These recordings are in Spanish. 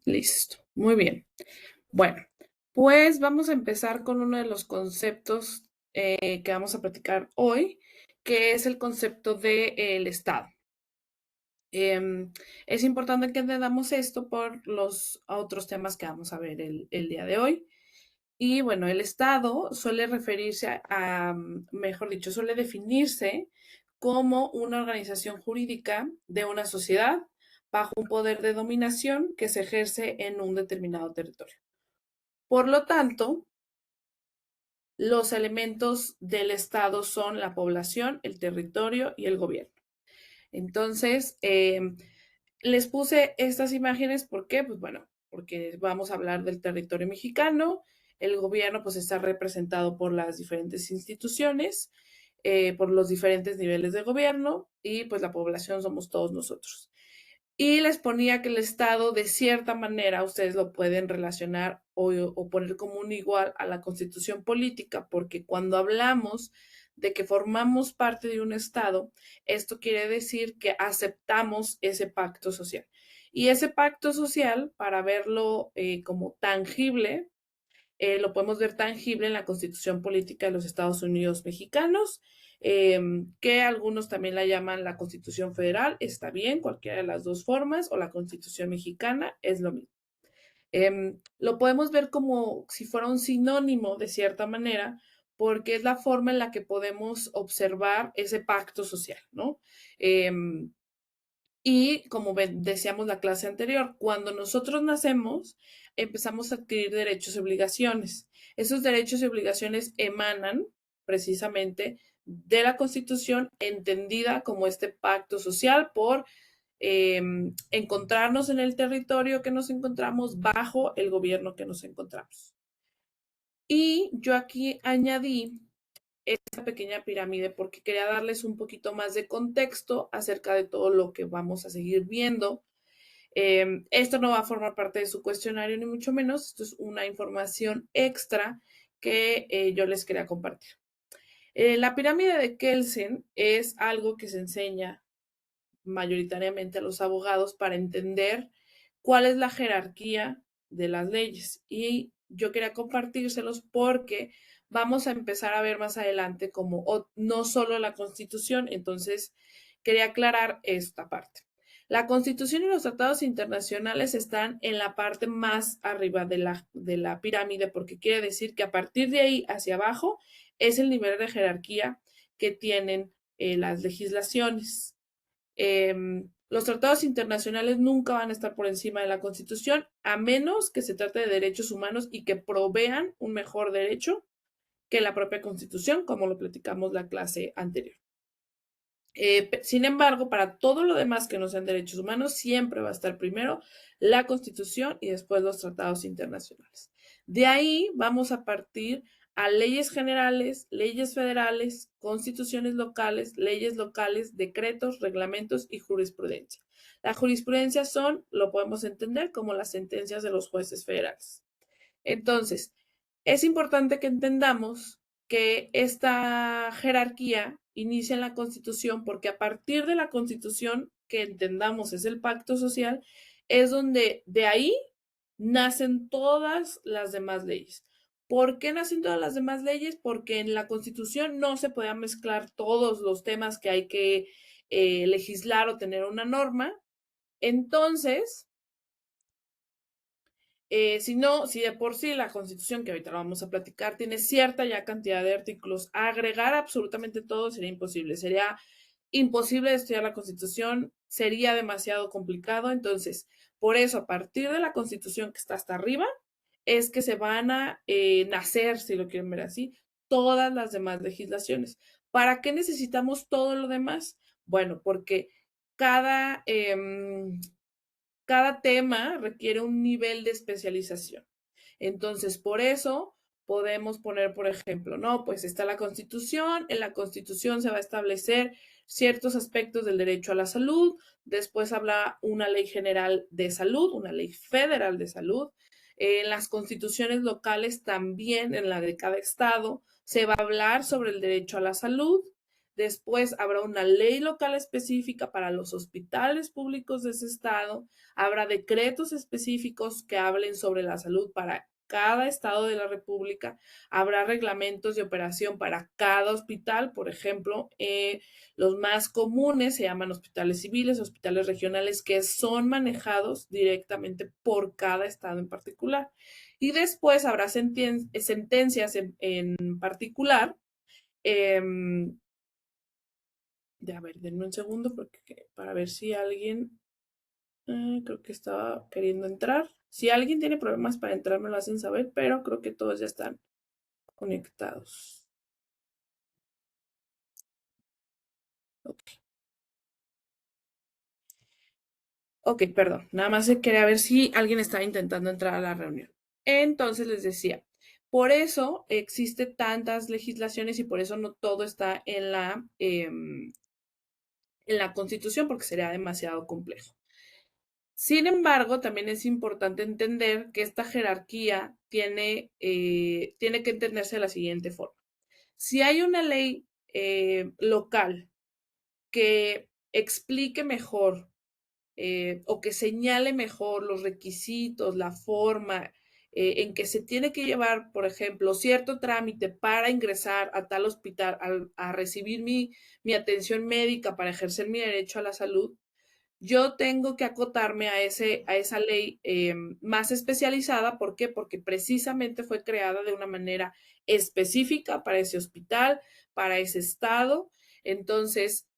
Listo, muy bien. Bueno, pues vamos a empezar con uno de los conceptos que vamos a platicar hoy, que es el concepto del Estado. Es importante que entendamos esto por los otros temas que vamos a ver el día de hoy. Y bueno, el Estado suele referirse mejor dicho, suele definirse como una organización jurídica de una sociedad bajo un poder de dominación que se ejerce en un determinado territorio. Por lo tanto, los elementos del Estado son la población, el territorio y el gobierno. Entonces, les puse estas imágenes, ¿por qué? Pues bueno, porque vamos a hablar del territorio mexicano, el gobierno pues está representado por las diferentes instituciones, por los diferentes niveles de gobierno y pues la población somos todos nosotros. Y les ponía que el Estado, de cierta manera, ustedes lo pueden relacionar o poner como un igual a la constitución política, porque cuando hablamos de que formamos parte de un Estado, esto quiere decir que aceptamos ese pacto social. Y ese pacto social, para verlo como tangible, lo podemos ver tangible en la Constitución Política de los Estados Unidos Mexicanos, que algunos también la llaman la Constitución Federal, está bien, cualquiera de las dos formas, o la Constitución Mexicana, es lo mismo. Lo podemos ver como si fuera un sinónimo de cierta manera, porque es la forma en la que podemos observar ese pacto social, ¿no? Y como decíamos la clase anterior, cuando nosotros nacemos, empezamos a adquirir derechos y obligaciones. Esos derechos y obligaciones emanan precisamente de la Constitución, entendida como este pacto social por encontrarnos en el territorio que nos encontramos bajo el gobierno que nos encontramos. Y yo aquí añadí esta pequeña pirámide porque quería darles un poquito más de contexto acerca de todo lo que vamos a seguir viendo. Esto no va a formar parte de su cuestionario ni mucho menos, esto es una información extra que yo les quería compartir. La pirámide de Kelsen es algo que se enseña mayoritariamente a los abogados para entender cuál es la jerarquía de las leyes. Y yo quería compartírselos porque vamos a empezar a ver más adelante como no solo la Constitución, entonces quería aclarar esta parte. La Constitución y los tratados internacionales están en la parte más arriba de la pirámide porque quiere decir que a partir de ahí hacia abajo es el nivel de jerarquía que tienen las legislaciones. Los tratados internacionales nunca van a estar por encima de la Constitución, a menos que se trate de derechos humanos y que provean un mejor derecho que la propia Constitución, como lo platicamos la clase anterior. Sin embargo, para todo lo demás que no sean derechos humanos, siempre va a estar primero la Constitución y después los tratados internacionales. De ahí vamos a partir a leyes generales, leyes federales, constituciones locales, decretos, reglamentos y jurisprudencia. La jurisprudencia lo podemos entender como las sentencias de los jueces federales. Entonces, es importante que entendamos que esta jerarquía inicia en la Constitución porque a partir de la Constitución, que entendamos es el pacto social, es donde de ahí nacen todas las demás leyes. ¿Por qué nacen todas las demás leyes? Porque en la Constitución no se podían mezclar todos los temas que hay que legislar o tener una norma. Entonces, si de por sí la Constitución, que ahorita lo vamos a platicar, tiene cierta ya cantidad de artículos, agregar absolutamente todo sería imposible. Sería imposible estudiar la Constitución, sería demasiado complicado. Entonces, por eso, a partir de la Constitución que está hasta arriba, es que se van a nacer, si lo quieren ver así, todas las demás legislaciones. ¿Para qué necesitamos todo lo demás? Bueno, porque cada, cada tema requiere un nivel de especialización. Entonces, por eso podemos poner, por ejemplo, no, pues está la Constitución, en la Constitución se va a establecer ciertos aspectos del derecho a la salud, después habla una ley general de salud, una ley federal de salud, en las constituciones locales también, en la de cada estado, se va a hablar sobre el derecho a la salud, Después habrá una ley local específica para los hospitales públicos de ese estado. Habrá decretos específicos que hablen sobre la salud para cada estado de la República. Habrá reglamentos de operación para cada hospital. Por ejemplo, los más comunes se llaman hospitales civiles, hospitales regionales, que son manejados directamente por cada estado en particular. Y después habrá sentencias en particular. A ver, denme un segundo para ver si alguien, creo que estaba queriendo entrar. Si alguien tiene problemas para entrar, me lo hacen saber, pero creo que todos ya están conectados. Ok. Ok, perdón. Nada más quería ver si alguien estaba intentando entrar a la reunión. Entonces les decía, por eso existe tantas legislaciones y por eso no todo está en la Constitución, porque sería demasiado complejo. Sin embargo, también es importante entender que esta jerarquía tiene que entenderse de la siguiente forma. Si hay una ley local que explique mejor o que señale mejor los requisitos, la forma en que se tiene que llevar, por ejemplo, cierto trámite para ingresar a tal hospital, a recibir mi atención médica para ejercer mi derecho a la salud, yo tengo que acotarme a esa ley más especializada. ¿Por qué? Porque precisamente fue creada de una manera específica para ese hospital, para ese estado. Entonces,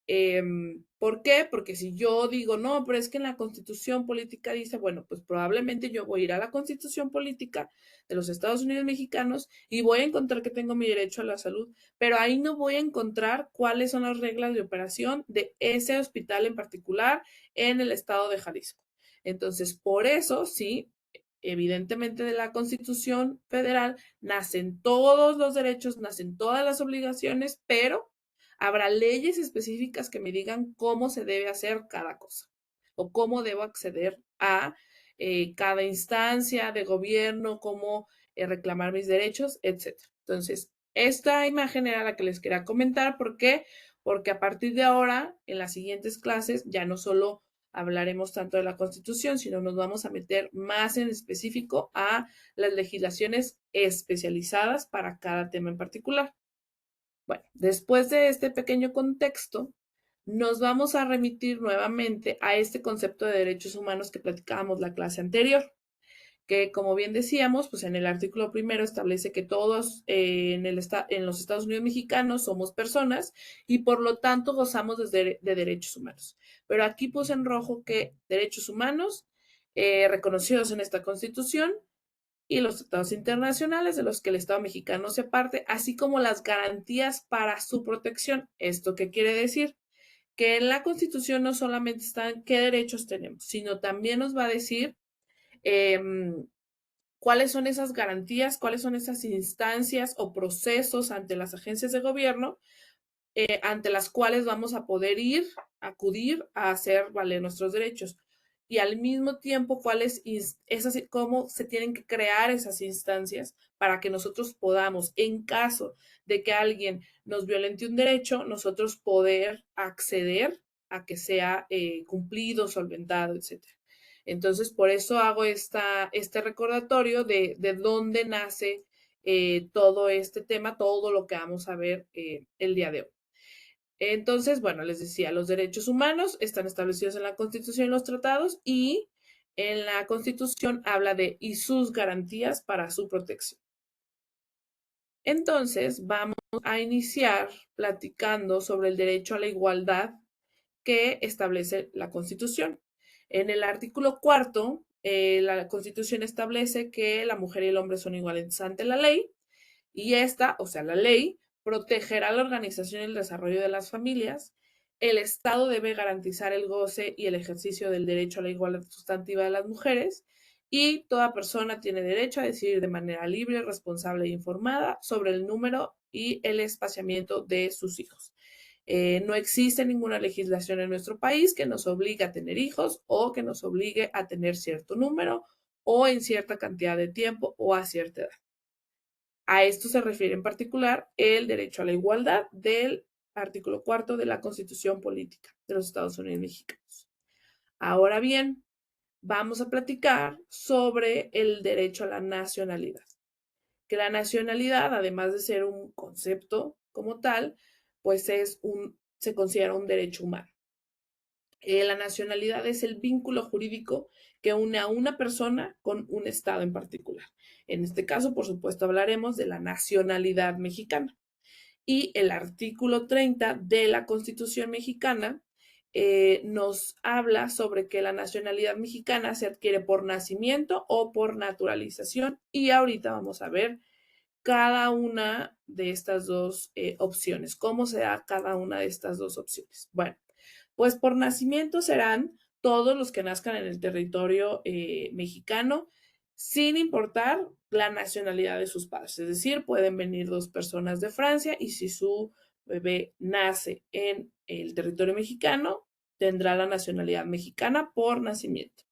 ¿por qué? Porque si yo digo, no, pero es que en la Constitución política dice, bueno, pues probablemente yo voy a ir a la Constitución política de los Estados Unidos mexicanos y voy a encontrar que tengo mi derecho a la salud, pero ahí no voy a encontrar cuáles son las reglas de operación de ese hospital en particular en el estado de Jalisco. Entonces, por eso, sí, evidentemente de la Constitución Federal nacen todos los derechos, nacen todas las obligaciones, pero habrá leyes específicas que me digan cómo se debe hacer cada cosa o cómo debo acceder a cada instancia de gobierno, cómo reclamar mis derechos, etcétera. Entonces, esta imagen era la que les quería comentar. ¿Por qué? Porque a partir de ahora, en las siguientes clases, ya no solo hablaremos tanto de la Constitución, sino nos vamos a meter más en específico a las legislaciones especializadas para cada tema en particular. Bueno, después de este pequeño contexto, nos vamos a remitir nuevamente a este concepto de derechos humanos que platicábamos la clase anterior, que como bien decíamos, pues en el artículo primero establece que todos en los Estados Unidos mexicanos somos personas y por lo tanto gozamos de derechos humanos. Pero aquí puse en rojo que derechos humanos reconocidos en esta Constitución y los tratados internacionales de los que el Estado mexicano se parte, así como las garantías para su protección. ¿Esto qué quiere decir? Que en la Constitución no solamente están qué derechos tenemos, sino también nos va a decir eh, cuáles son esas garantías, cuáles son esas instancias o procesos ante las agencias de gobierno ante las cuales vamos a poder acudir a hacer valer nuestros derechos. Y al mismo tiempo, cómo se tienen que crear esas instancias para que nosotros podamos, en caso de que alguien nos violente un derecho, nosotros poder acceder a que sea cumplido, solventado, etcétera. Entonces, por eso hago este recordatorio de dónde nace todo este tema, todo lo que vamos a ver el día de hoy. Entonces, bueno, les decía, los derechos humanos están establecidos en la Constitución y los tratados y en la Constitución habla de y sus garantías para su protección. Entonces, vamos a iniciar platicando sobre el derecho a la igualdad que establece la Constitución. En el artículo cuarto, la Constitución establece que la mujer y el hombre son iguales ante la ley y esta, o sea, la ley, protegerá la organización y el desarrollo de las familias. El Estado debe garantizar el goce y el ejercicio del derecho a la igualdad sustantiva de las mujeres y toda persona tiene derecho a decidir de manera libre, responsable e informada sobre el número y el espaciamiento de sus hijos. No existe ninguna legislación en nuestro país que nos obligue a tener hijos o que nos obligue a tener cierto número o en cierta cantidad de tiempo o a cierta edad. A esto se refiere en particular el derecho a la igualdad del artículo 4 de la Constitución Política de los Estados Unidos Mexicanos. Ahora bien, vamos a platicar sobre el derecho a la nacionalidad. Que la nacionalidad, además de ser un concepto como tal, pues se considera un derecho humano. La nacionalidad es el vínculo jurídico que une a una persona con un estado en particular. En este caso, por supuesto, hablaremos de la nacionalidad mexicana. Y el artículo 30 de la Constitución mexicana nos habla sobre que la nacionalidad mexicana se adquiere por nacimiento o por naturalización. Y ahorita vamos a ver cada una de estas dos opciones, cómo se da cada una de estas dos opciones. Bueno, pues por nacimiento serán todos los que nazcan en el territorio mexicano, sin importar la nacionalidad de sus padres. Es decir, pueden venir dos personas de Francia y si su bebé nace en el territorio mexicano, tendrá la nacionalidad mexicana por nacimiento.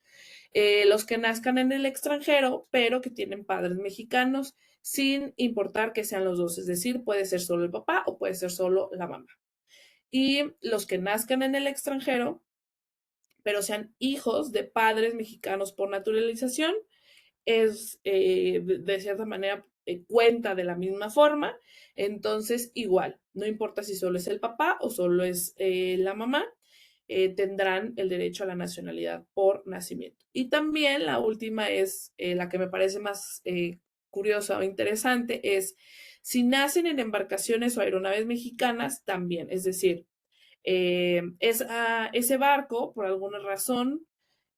Los que nazcan en el extranjero, pero que tienen padres mexicanos, sin importar que sean los dos. Es decir, puede ser solo el papá o puede ser solo la mamá. Y los que nazcan en el extranjero, pero sean hijos de padres mexicanos por naturalización, es de cierta manera cuenta de la misma forma. Entonces, igual, no importa si solo es el papá o solo es la mamá, tendrán el derecho a la nacionalidad por nacimiento. Y también la última es la que me parece más curiosa o interesante, es si nacen en embarcaciones o aeronaves mexicanas, también, es decir, ese barco, por alguna razón,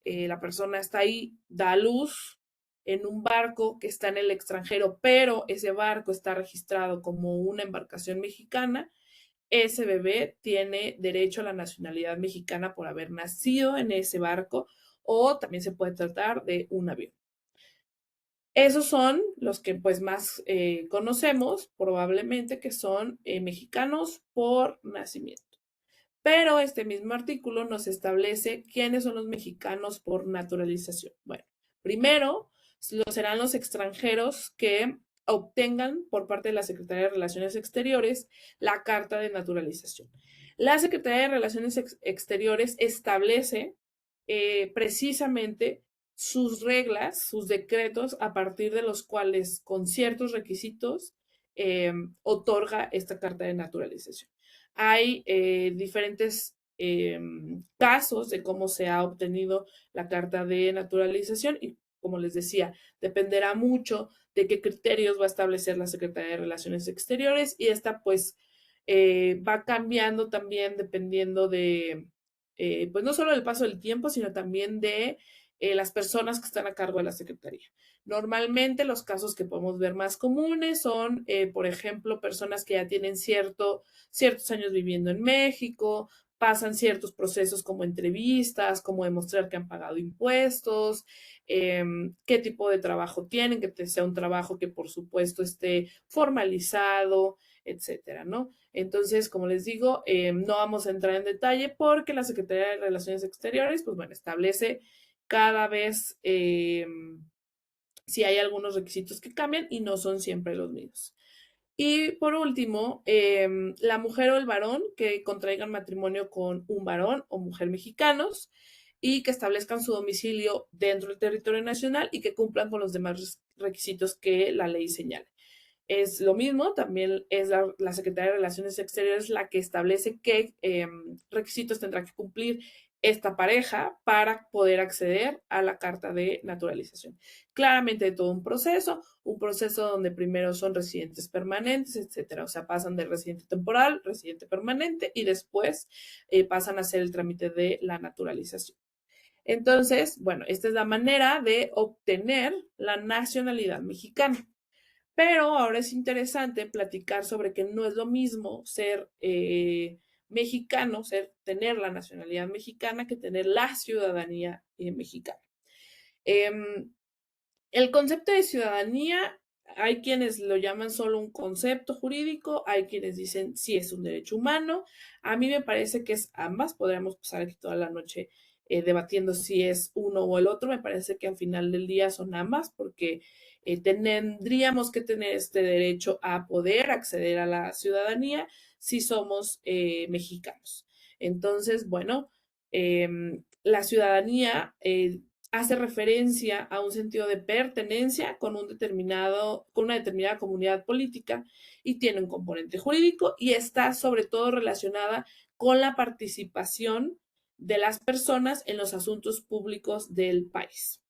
la persona está ahí, da a luz en un barco que está en el extranjero, pero ese barco está registrado como una embarcación mexicana, ese bebé tiene derecho a la nacionalidad mexicana por haber nacido en ese barco o también se puede tratar de un avión. Esos son los que pues más conocemos probablemente que son mexicanos por nacimiento. Pero este mismo artículo nos establece quiénes son los mexicanos por naturalización. Bueno, primero serán los extranjeros que obtengan por parte de la Secretaría de Relaciones Exteriores la carta de naturalización. La Secretaría de Relaciones Exteriores establece precisamente sus reglas, sus decretos, a partir de los cuales, con ciertos requisitos, otorga esta carta de naturalización. Hay diferentes casos de cómo se ha obtenido la carta de naturalización y, como les decía, dependerá mucho de qué criterios va a establecer la Secretaría de Relaciones Exteriores y esta pues va cambiando también dependiendo de, pues no solo del paso del tiempo, sino también de las personas que están a cargo de la Secretaría. Normalmente los casos que podemos ver más comunes son, por ejemplo, personas que ya tienen ciertos años viviendo en México, pasan ciertos procesos como entrevistas, como demostrar que han pagado impuestos, qué tipo de trabajo tienen, que sea un trabajo que por supuesto esté formalizado, etcétera, ¿no? Entonces, como les digo, no vamos a entrar en detalle porque la Secretaría de Relaciones Exteriores, pues bueno, establece cada vez si hay algunos requisitos que cambian y no son siempre los mismos. Y por último, la mujer o el varón que contraigan matrimonio con un varón o mujer mexicanos y que establezcan su domicilio dentro del territorio nacional y que cumplan con los demás requisitos que la ley señala. Es lo mismo, también es la Secretaría de Relaciones Exteriores la que establece qué requisitos tendrá que cumplir esta pareja para poder acceder a la carta de naturalización. Claramente hay todo un proceso donde primero son residentes permanentes, etcétera. O sea, pasan de residente temporal, residente permanente y después pasan a hacer el trámite de la naturalización. Entonces, bueno, esta es la manera de obtener la nacionalidad mexicana. Pero ahora es interesante platicar sobre que no es lo mismo ser mexicano, tener la nacionalidad mexicana, que tener la ciudadanía mexicana. El concepto de ciudadanía, hay quienes lo llaman solo un concepto jurídico, hay quienes dicen sí es un derecho humano. A mí me parece que es ambas, podríamos pasar aquí toda la noche debatiendo si es uno o el otro. Me parece que al final del día son ambas, porque tendríamos que tener este derecho a poder acceder a la ciudadanía si somos mexicanos. Entonces, bueno, la ciudadanía hace referencia a un sentido de pertenencia con con una determinada comunidad política y tiene un componente jurídico y está sobre todo relacionada con la participación de las personas en los asuntos públicos del país.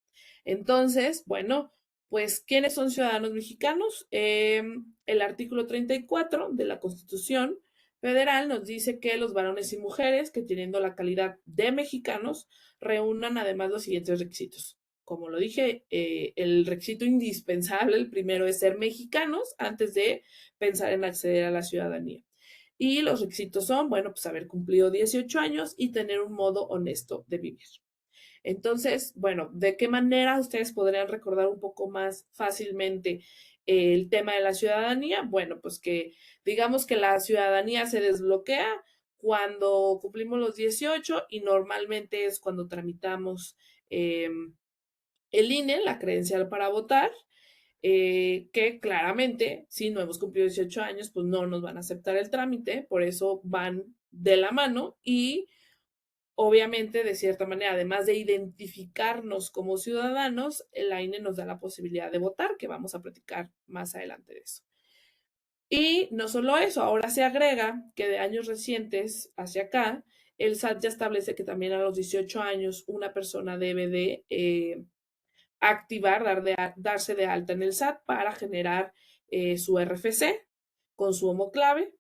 Entonces, bueno, pues, ¿quiénes son ciudadanos mexicanos? El artículo 34 de la Constitución Federal nos dice que los varones y mujeres que teniendo la calidad de mexicanos reúnan además los siguientes requisitos. Como lo dije, el requisito indispensable, el primero es ser mexicanos antes de pensar en acceder a la ciudadanía. Y los requisitos son, bueno, pues haber cumplido 18 años y tener un modo honesto de vivir. Entonces, bueno, ¿de qué manera ustedes podrían recordar un poco más fácilmente el tema de la ciudadanía? Bueno, pues que digamos que la ciudadanía se desbloquea cuando cumplimos los 18 y normalmente es cuando tramitamos el INE, la credencial para votar, que claramente si no hemos cumplido 18 años, pues no nos van a aceptar el trámite, por eso van de la mano y obviamente, de cierta manera, además de identificarnos como ciudadanos, el INE nos da la posibilidad de votar, que vamos a platicar más adelante de eso. Y no solo eso, ahora se agrega que de años recientes hacia acá, el SAT ya establece que también a los 18 años una persona debe de activar, darse de alta en el SAT para generar su RFC con su homoclave.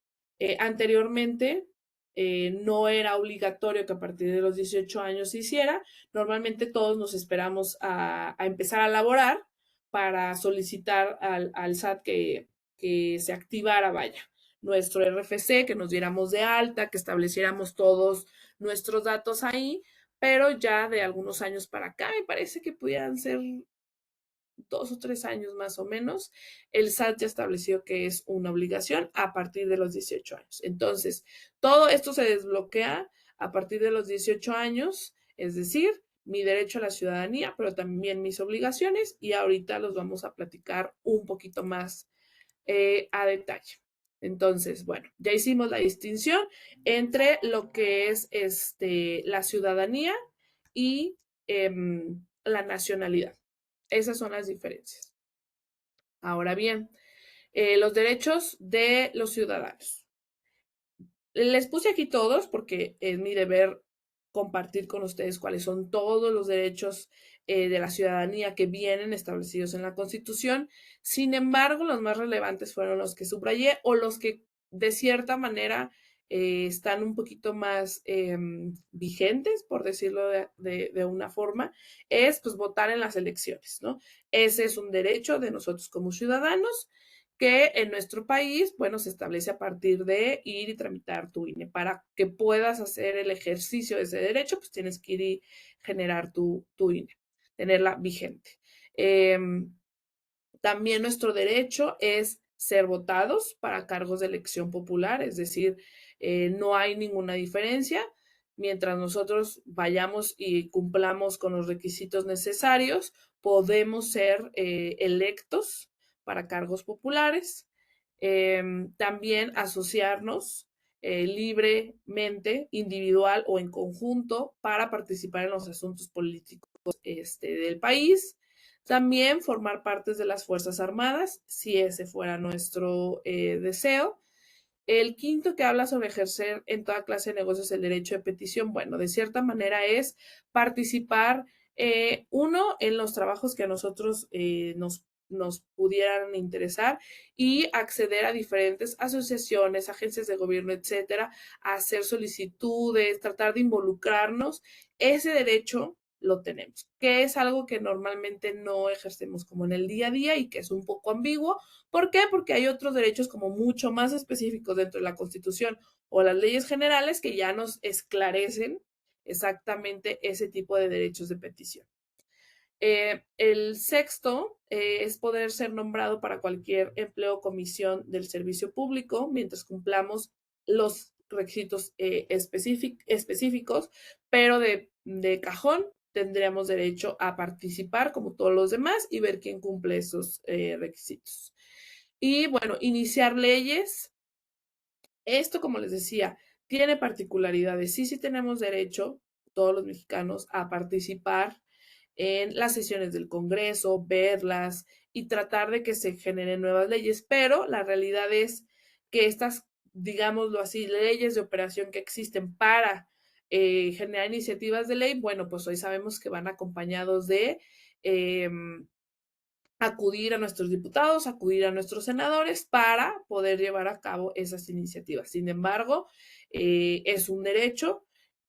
Anteriormente no era obligatorio que a partir de los 18 años se hiciera. Normalmente todos nos esperamos a empezar a laborar para solicitar al SAT que se activara, vaya, nuestro RFC, que nos diéramos de alta, que estableciéramos todos nuestros datos ahí, pero ya de algunos años para acá, me parece que pudieran ser 2 o 3 años más o menos, el SAT ya estableció que es una obligación a partir de los 18 años. Entonces, todo esto se desbloquea a partir de los 18 años, es decir, mi derecho a la ciudadanía, pero también mis obligaciones, y ahorita los vamos a platicar un poquito más a detalle. Entonces, bueno, ya hicimos la distinción entre lo que es la ciudadanía y la nacionalidad. Esas son las diferencias. Ahora bien, los derechos de los ciudadanos. Les puse aquí todos porque es mi deber compartir con ustedes cuáles son todos los derechos de la ciudadanía que vienen establecidos en la Constitución. Sin embargo, los más relevantes fueron los que subrayé o los que de cierta manera están un poquito más vigentes, por decirlo de una forma, es pues votar en las elecciones, ¿no? Ese es un derecho de nosotros como ciudadanos que en nuestro país, bueno, se establece a partir de ir y tramitar tu INE. Para que puedas hacer el ejercicio de ese derecho, pues tienes que ir y generar tu INE, tenerla vigente. También nuestro derecho es ser votados para cargos de elección popular, es decir, no hay ninguna diferencia. Mientras nosotros vayamos y cumplamos con los requisitos necesarios, podemos ser electos para cargos populares. También asociarnos libremente, individual o en conjunto para participar en los asuntos políticos del país. También formar parte de las Fuerzas Armadas, si ese fuera nuestro deseo. El quinto que habla sobre ejercer en toda clase de negocios el derecho de petición, bueno, de cierta manera es participar, uno, en los trabajos que a nosotros nos pudieran interesar y acceder a diferentes asociaciones, agencias de gobierno, etcétera, hacer solicitudes, tratar de involucrarnos. Ese derecho lo tenemos, que es algo que normalmente no ejercemos como en el día a día y que es un poco ambiguo. ¿Por qué? Porque hay otros derechos como mucho más específicos dentro de la Constitución o las leyes generales que ya nos esclarecen exactamente ese tipo de derechos de petición. El sexto es poder ser nombrado para cualquier empleo o comisión del servicio público mientras cumplamos los requisitos específicos, pero de cajón tendríamos derecho a participar como todos los demás y ver quién cumple esos requisitos. Y bueno, iniciar leyes Esto, como les decía, tiene particularidades. Sí, sí tenemos derecho, todos los mexicanos, a participar en las sesiones del Congreso, verlas y tratar de que se generen nuevas leyes, pero la realidad es que estas, digámoslo así, leyes de operación que existen para generar iniciativas de ley, bueno, pues hoy sabemos que van acompañados de eh, acudir a nuestros diputados, acudir a nuestros senadores para poder llevar a cabo esas iniciativas. Sin embargo, es un derecho,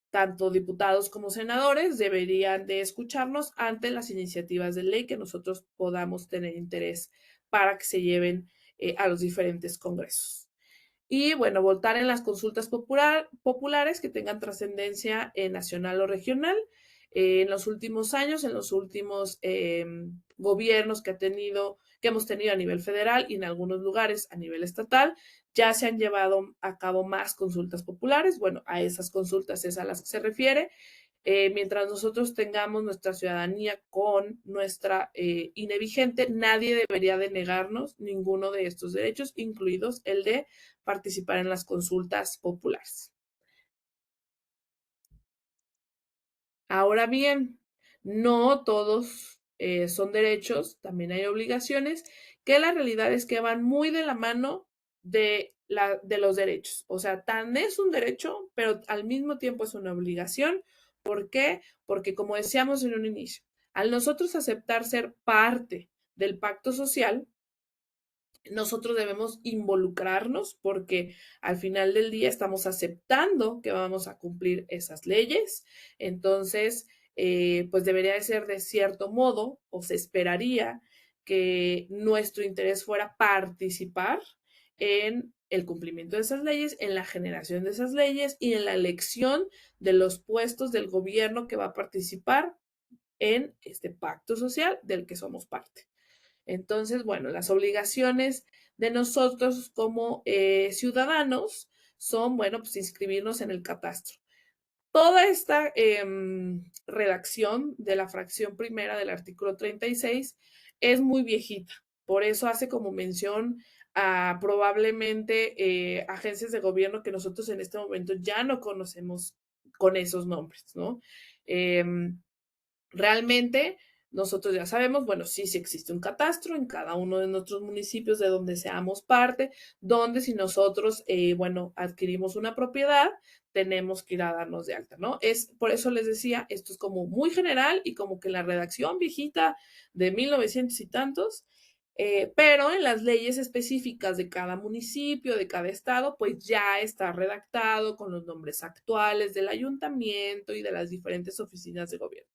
tanto diputados como senadores deberían de escucharnos ante las iniciativas de ley que nosotros podamos tener interés para que se lleven a los diferentes congresos. Y bueno, votar en las consultas populares que tengan trascendencia nacional o regional. En los últimos años, en los últimos gobiernos que hemos tenido a nivel federal y en algunos lugares a nivel estatal, ya se han llevado a cabo más consultas populares. Bueno, a esas consultas es a las que se refiere. Mientras nosotros tengamos nuestra ciudadanía con nuestra INE vigente, nadie debería de negarnos ninguno de estos derechos, incluidos el de participar en las consultas populares. Ahora bien, no todos son derechos, también hay obligaciones, que la realidad es que van muy de la mano de los derechos. O sea, tan es un derecho, pero al mismo tiempo es una obligación. ¿Por qué? Porque como decíamos en un inicio, al nosotros aceptar ser parte del pacto social, nosotros debemos involucrarnos porque al final del día estamos aceptando que vamos a cumplir esas leyes. Entonces, pues debería de ser de cierto modo o se esperaría que nuestro interés fuera participar en el cumplimiento de esas leyes, en la generación de esas leyes y en la elección de los puestos del gobierno que va a participar en este pacto social del que somos parte. Entonces, bueno, las obligaciones de nosotros como ciudadanos son, bueno, pues inscribirnos en el catastro. Toda esta redacción de la fracción primera del artículo 36 es muy viejita. Por eso hace como mención a probablemente agencias de gobierno que nosotros en este momento ya no conocemos con esos nombres, ¿no? Eh, Realmente nosotros ya sabemos, bueno, sí, sí existe un catastro en cada uno de nuestros municipios de donde seamos parte, donde si nosotros, bueno, adquirimos una propiedad, tenemos que ir a darnos de alta, ¿no? Es por eso les decía, esto es como muy general y como que la redacción viejita de 1900 y tantos, pero en las leyes específicas de cada municipio, de cada estado, pues ya está redactado con los nombres actuales del ayuntamiento y de las diferentes oficinas de gobierno.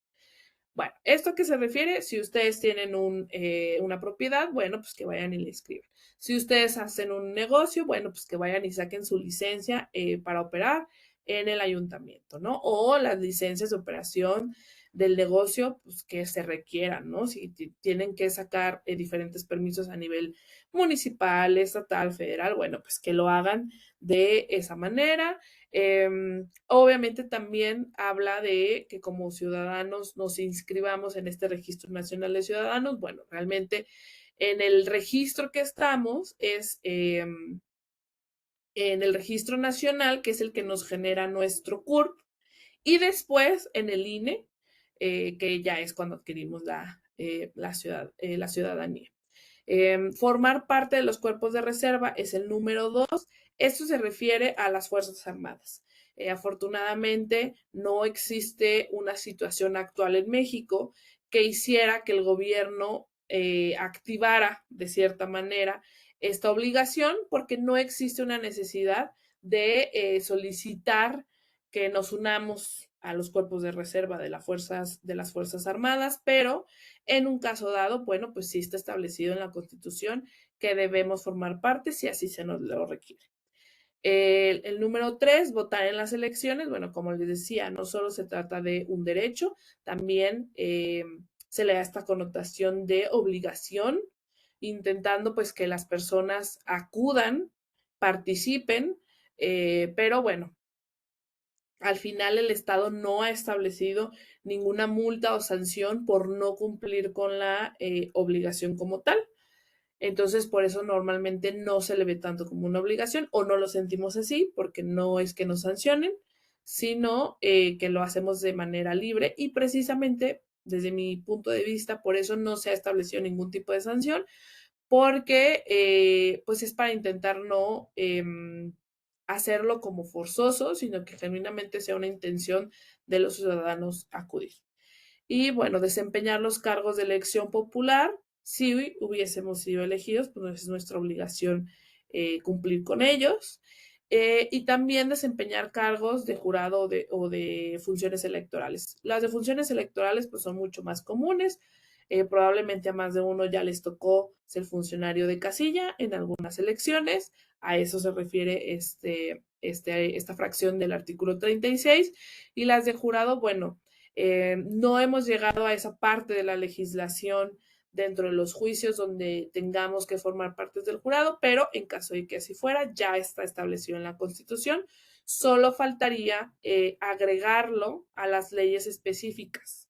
Bueno, ¿esto a qué se refiere? Si ustedes tienen una propiedad, bueno, pues que vayan y la inscriban. Si ustedes hacen un negocio, bueno, pues que vayan y saquen su licencia para operar en el ayuntamiento, ¿no? O las licencias de operación del negocio, pues que se requieran, ¿no? Si tienen que sacar diferentes permisos a nivel municipal, estatal, federal, bueno, pues que lo hagan de esa manera. Obviamente también habla de que como ciudadanos nos inscribamos en este Registro Nacional de Ciudadanos. Bueno, realmente en el registro que estamos es en el Registro Nacional, que es el que nos genera nuestro CURP, y después en el INE, que ya es cuando adquirimos la ciudadanía. Formar parte de los cuerpos de reserva es el número 2. Esto se refiere a las Fuerzas Armadas. Afortunadamente, no existe una situación actual en México que hiciera que el gobierno activara de cierta manera esta obligación porque no existe una necesidad de solicitar que nos unamos a los cuerpos de reserva de las Fuerzas Armadas, pero en un caso dado, bueno, pues sí está establecido en la Constitución que debemos formar parte si así se nos lo requiere. El número 3, votar en las elecciones. Bueno, como les decía, no solo se trata de un derecho, también se le da esta connotación de obligación, intentando pues que las personas acudan, participen, pero bueno, al final el Estado no ha establecido ninguna multa o sanción por no cumplir con la obligación como tal. Entonces, por eso normalmente no se le ve tanto como una obligación o no lo sentimos así, porque no es que nos sancionen, sino que lo hacemos de manera libre y precisamente desde mi punto de vista, por eso no se ha establecido ningún tipo de sanción, porque pues es para intentar no hacerlo como forzoso, sino que genuinamente sea una intención de los ciudadanos acudir. Y bueno, desempeñar los cargos de elección popular, si hubiésemos sido elegidos, pues es nuestra obligación cumplir con ellos. Y también desempeñar cargos de jurado o de funciones electorales. Las de funciones electorales pues son mucho más comunes. Probablemente a más de uno ya les tocó ser funcionario de casilla en algunas elecciones. A eso se refiere esta fracción del artículo 36. Y las de jurado, bueno, no hemos llegado a esa parte de la legislación dentro de los juicios donde tengamos que formar parte del jurado, pero en caso de que así fuera, ya está establecido en la Constitución. Solo faltaría agregarlo a las leyes específicas,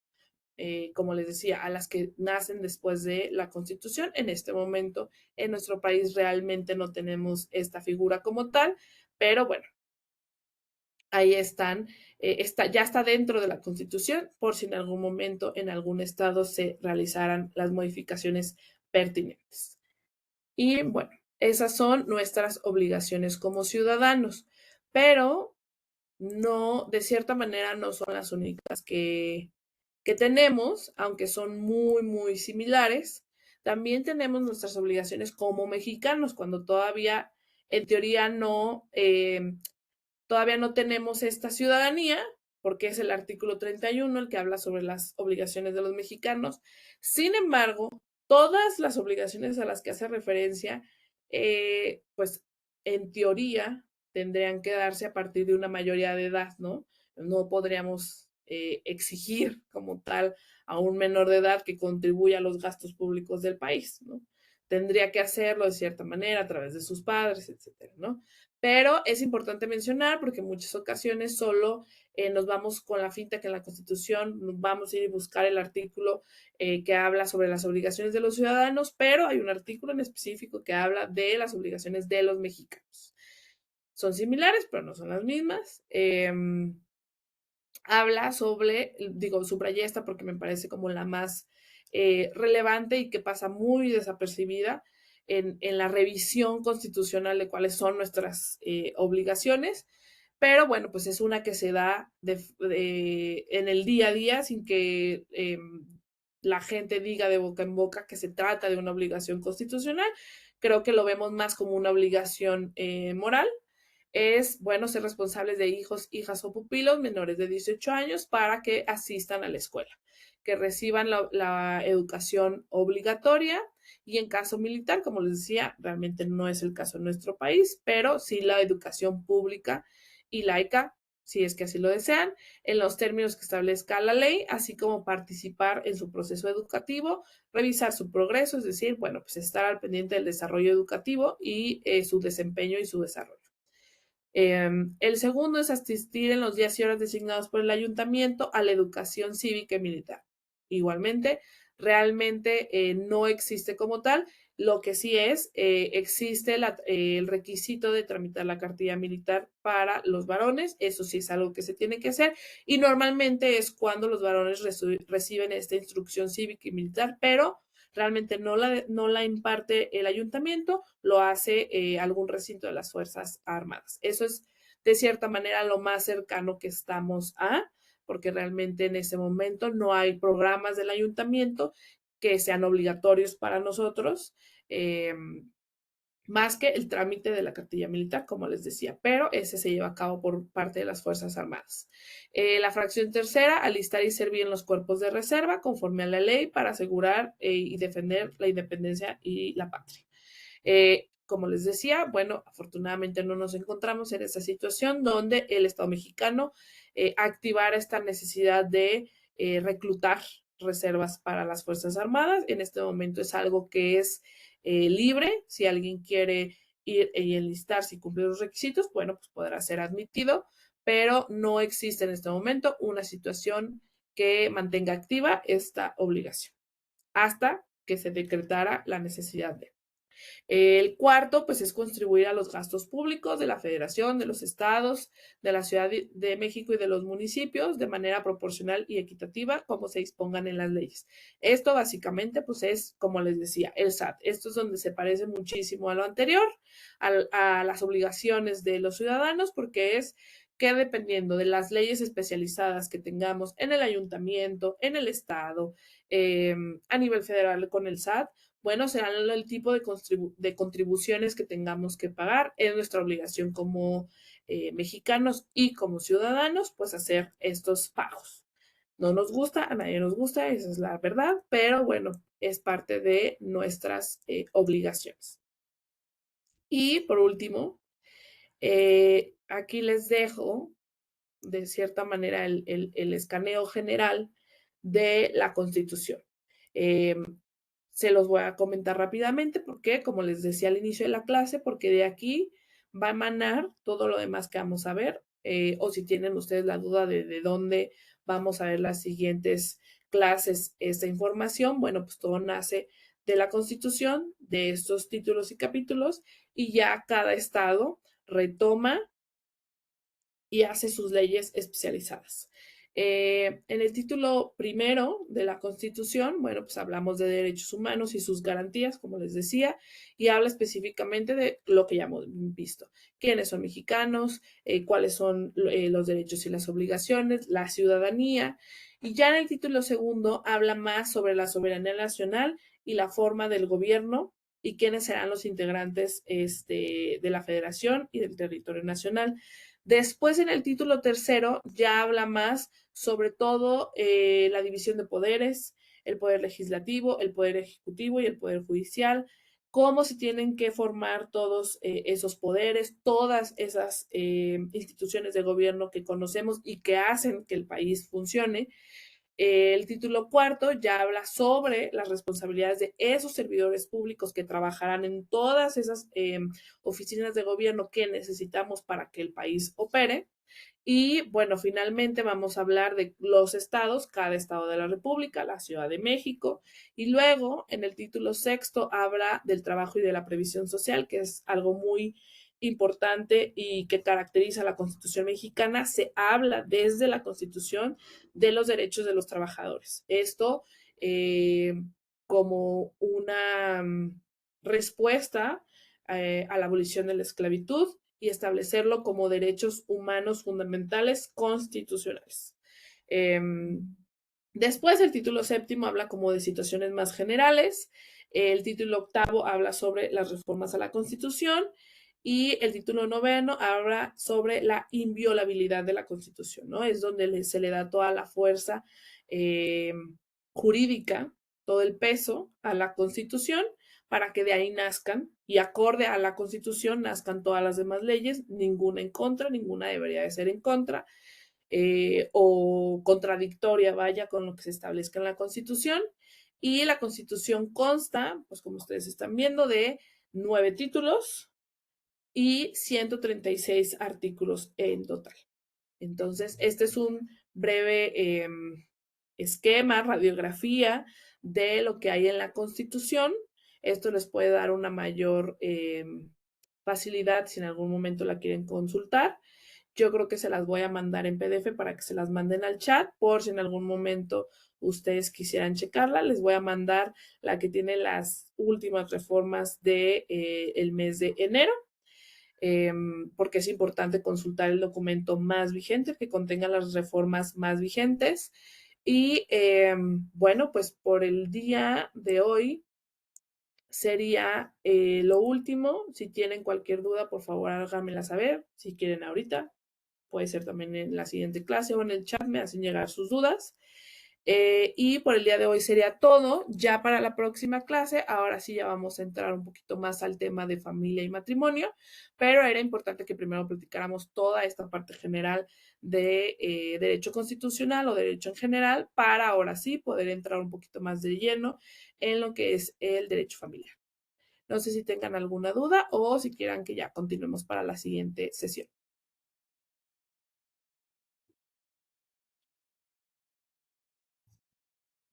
como les decía, a las que nacen después de la Constitución. En este momento, en nuestro país realmente no tenemos esta figura como tal, pero bueno, ahí están, ya está dentro de la Constitución, por si en algún momento en algún estado se realizaran las modificaciones pertinentes. Y bueno, esas son nuestras obligaciones como ciudadanos, pero no, de cierta manera, no son las únicas que tenemos, aunque son muy, muy similares. También tenemos nuestras obligaciones como mexicanos, cuando todavía, en teoría, todavía no tenemos esta ciudadanía, porque es el artículo 31 el que habla sobre las obligaciones de los mexicanos. Sin embargo, todas las obligaciones a las que hace referencia, pues en teoría tendrían que darse a partir de una mayoría de edad, ¿no? No podríamos exigir como tal a un menor de edad que contribuya a los gastos públicos del país, ¿no? Tendría que hacerlo de cierta manera a través de sus padres, etcétera, ¿no? Pero es importante mencionar porque en muchas ocasiones solo nos vamos con la finta que en la Constitución vamos a ir a buscar el artículo que habla sobre las obligaciones de los ciudadanos, pero hay un artículo en específico que habla de las obligaciones de los mexicanos. Son similares, pero no son las mismas. Habla sobre, digo, subrayé esta porque me parece como la más relevante y que pasa muy desapercibida en la revisión constitucional de cuáles son nuestras obligaciones, pero bueno, pues es una que se da en el día a día sin que la gente diga de boca en boca que se trata de una obligación constitucional. Creo que lo vemos más como una obligación moral. Es, bueno, ser responsables de hijos, hijas o pupilos menores de 18 años para que asistan a la escuela, que reciban la educación obligatoria y en caso militar, como les decía, realmente no es el caso en nuestro país, pero sí la educación pública y laica, si es que así lo desean, en los términos que establezca la ley, así como participar en su proceso educativo, revisar su progreso, es decir, bueno, pues estar al pendiente del desarrollo educativo y su desempeño y su desarrollo. El segundo es asistir en los días y horas designados por el ayuntamiento a la educación cívica y militar. Igualmente, realmente no existe como tal. Lo que sí existe el requisito de tramitar la cartilla militar para los varones. Eso sí es algo que se tiene que hacer. Y normalmente es cuando los varones reciben esta instrucción cívica y militar, pero realmente no la imparte el ayuntamiento, lo hace algún recinto de las Fuerzas Armadas. Eso es de cierta manera lo más cercano que estamos porque realmente en ese momento no hay programas del ayuntamiento que sean obligatorios para nosotros. Más que el trámite de la cartilla militar, como les decía, pero ese se lleva a cabo por parte de las Fuerzas Armadas. La fracción tercera, alistar y servir en los cuerpos de reserva conforme a la ley para asegurar y defender la independencia y la patria. Como les decía, bueno, afortunadamente no nos encontramos en esta situación donde el Estado mexicano activara esta necesidad de reclutar reservas para las Fuerzas Armadas. En este momento es algo que es libre. Si alguien quiere ir y enlistarse y cumplir los requisitos, bueno, pues podrá ser admitido, pero no existe en este momento una situación que mantenga activa esta obligación hasta que se decretara la necesidad de. El cuarto, pues es contribuir a los gastos públicos de la federación, de los estados, de la Ciudad de México y de los municipios de manera proporcional y equitativa como se dispongan en las leyes. Esto básicamente pues es, como les decía, el SAT. Esto es donde se parece muchísimo a lo anterior, a las obligaciones de los ciudadanos, porque es que dependiendo de las leyes especializadas que tengamos en el ayuntamiento, en el estado, a nivel federal con el SAT, bueno, serán el tipo de contribuciones que tengamos que pagar. Es nuestra obligación como mexicanos y como ciudadanos, pues hacer estos pagos. No nos gusta, a nadie nos gusta, esa es la verdad, pero bueno, es parte de nuestras obligaciones. Y por último, aquí les dejo de cierta manera el escaneo general de la Constitución. Eh, Se los voy a comentar rápidamente porque, como les decía al inicio de la clase, porque de aquí va a emanar todo lo demás que vamos a ver, o si tienen ustedes la duda de dónde vamos a ver las siguientes clases esta información, bueno, pues todo nace de la Constitución, de estos títulos y capítulos, y ya cada estado retoma y hace sus leyes especializadas. En el título primero de la Constitución, bueno, pues hablamos de derechos humanos y sus garantías, como les decía, y habla específicamente de lo que ya hemos visto, quiénes son mexicanos, cuáles son los derechos y las obligaciones, la ciudadanía, y ya en el título segundo habla más sobre la soberanía nacional y la forma del gobierno y quiénes serán los integrantes de la federación y del territorio nacional. Después, en el título tercero, ya habla más sobre todo la división de poderes, el poder legislativo, el poder ejecutivo y el poder judicial, cómo se tienen que formar todos esos poderes, todas esas instituciones de gobierno que conocemos y que hacen que el país funcione. El título cuarto ya habla sobre las responsabilidades de esos servidores públicos que trabajarán en todas esas oficinas de gobierno que necesitamos para que el país opere. Y bueno, finalmente vamos a hablar de los estados, cada estado de la República, la Ciudad de México. Y luego, en el título sexto, habla del trabajo y de la previsión social, que es algo muy importante y que caracteriza a la Constitución mexicana. Se habla desde la Constitución de los derechos de los trabajadores. Esto como una respuesta a la abolición de la esclavitud y establecerlo como derechos humanos fundamentales constitucionales. Eh, Después, el título séptimo habla como de situaciones más generales. El título octavo habla sobre las reformas a la Constitución y el título noveno habla sobre la inviolabilidad de la Constitución, ¿no? Es donde se le da toda la fuerza eh, jurídica, todo el peso a la Constitución para que de ahí nazcan y acorde a la Constitución nazcan todas las demás leyes, ninguna en contra, ninguna debería de ser en contra o contradictoria, vaya, con lo que se establezca en la Constitución. Y la Constitución consta, pues como ustedes están viendo, de 9 títulos y 136 artículos en total. Entonces, este es un breve esquema, radiografía de lo que hay en la Constitución. Esto les puede dar una mayor facilidad si en algún momento la quieren consultar. Yo creo que se las voy a mandar en PDF para que se las manden al chat por si en algún momento ustedes quisieran checarla. Les voy a mandar la que tiene las últimas reformas de el mes de enero. Porque es importante consultar el documento más vigente que contenga las reformas más vigentes. Y bueno, pues por el día de hoy sería lo último. Si tienen cualquier duda, por favor háganmela saber. Si quieren ahorita, puede ser también en la siguiente clase o en el chat, me hacen llegar sus dudas. Y por el día de hoy sería todo. Ya para la próxima clase, ahora sí ya vamos a entrar un poquito más al tema de familia y matrimonio, pero era importante que primero platicáramos toda esta parte general de derecho constitucional o derecho en general para ahora sí poder entrar un poquito más de lleno en lo que es el derecho familiar. No sé si tengan alguna duda o si quieran que ya continuemos para la siguiente sesión.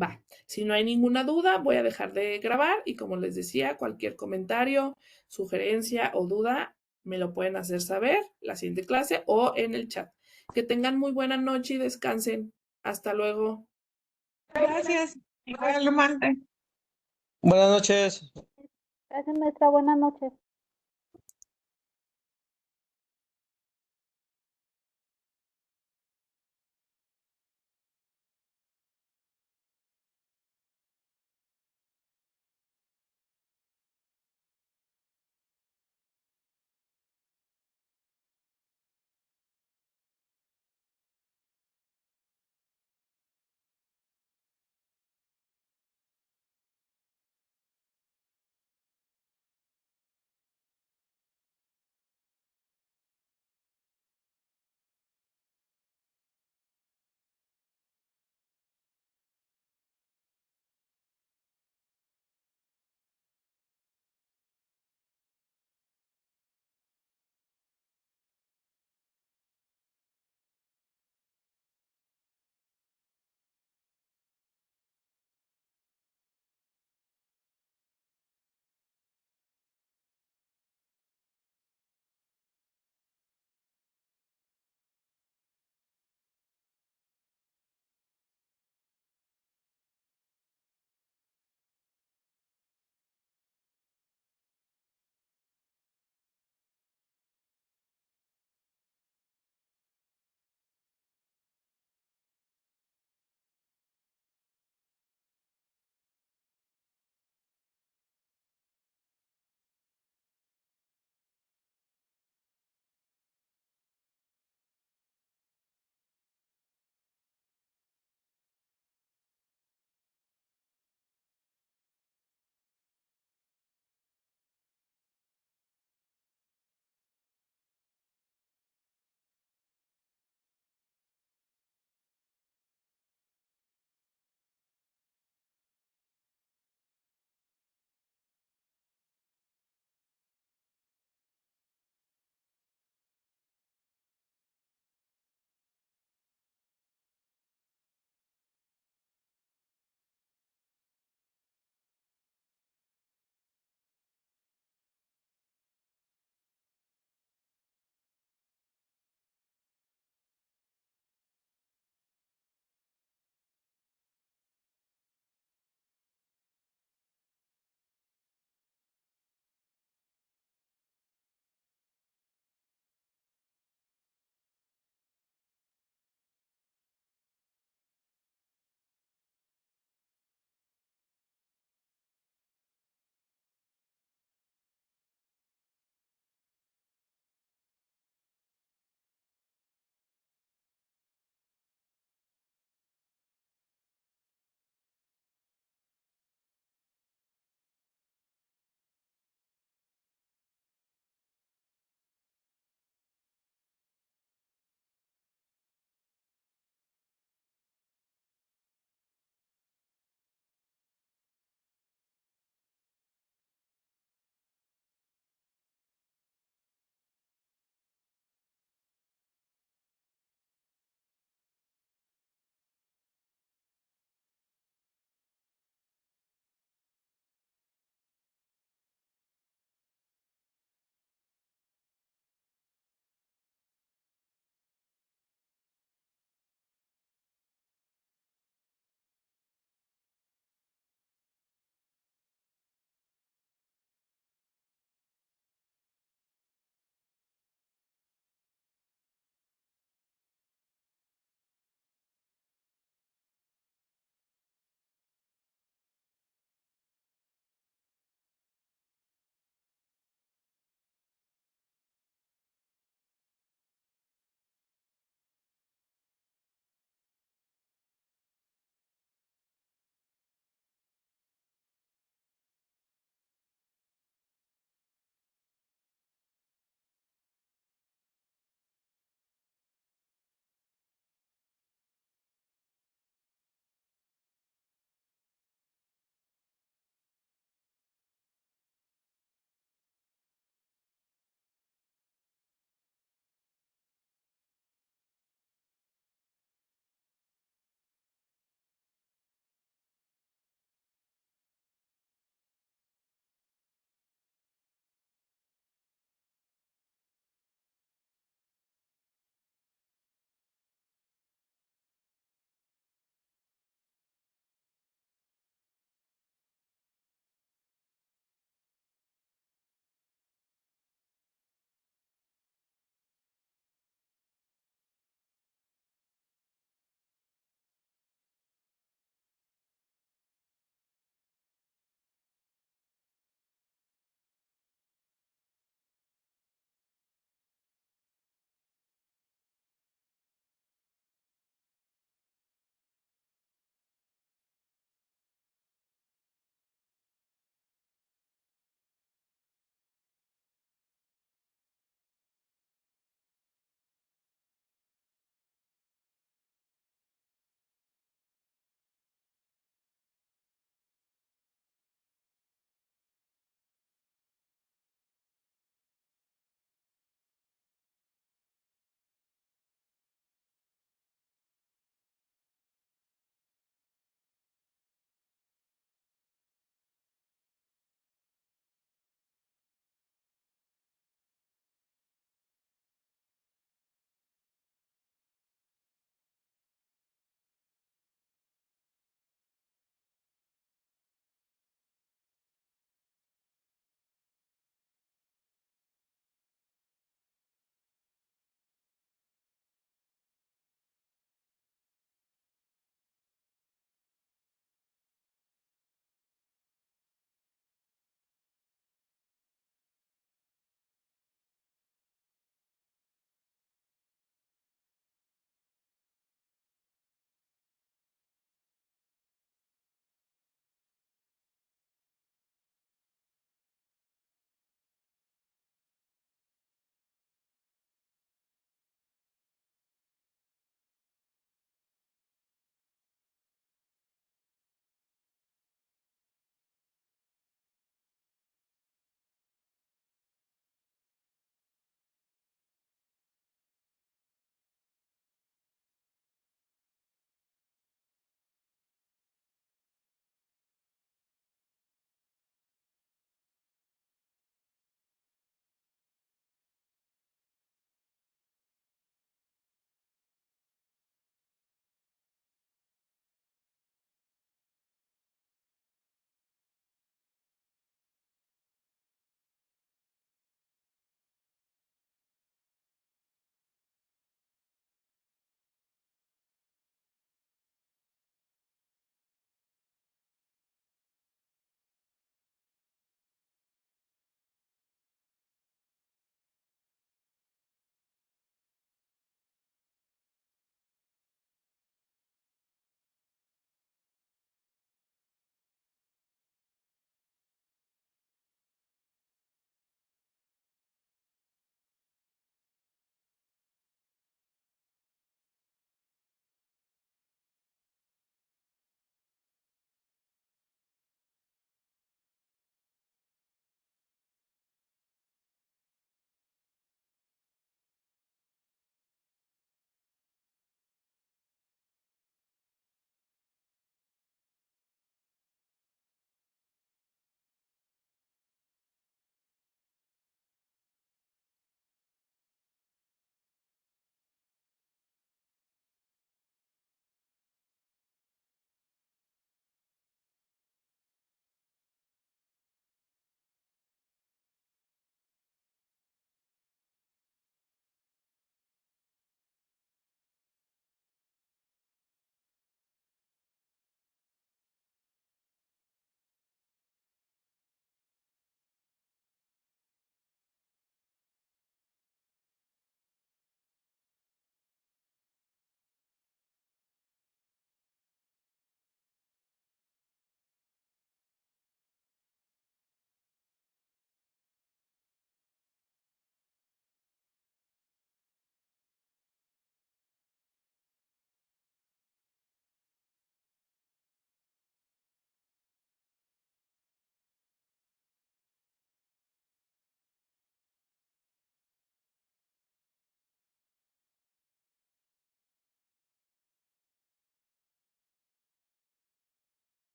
Va. Si no hay ninguna duda, voy a dejar de grabar y como les decía, cualquier comentario, sugerencia o duda me lo pueden hacer saber la siguiente clase o en el chat. Que tengan muy buena noche y descansen. Hasta luego. Gracias. Igual lo mande. Buenas noches. Gracias, maestra. Buenas noches.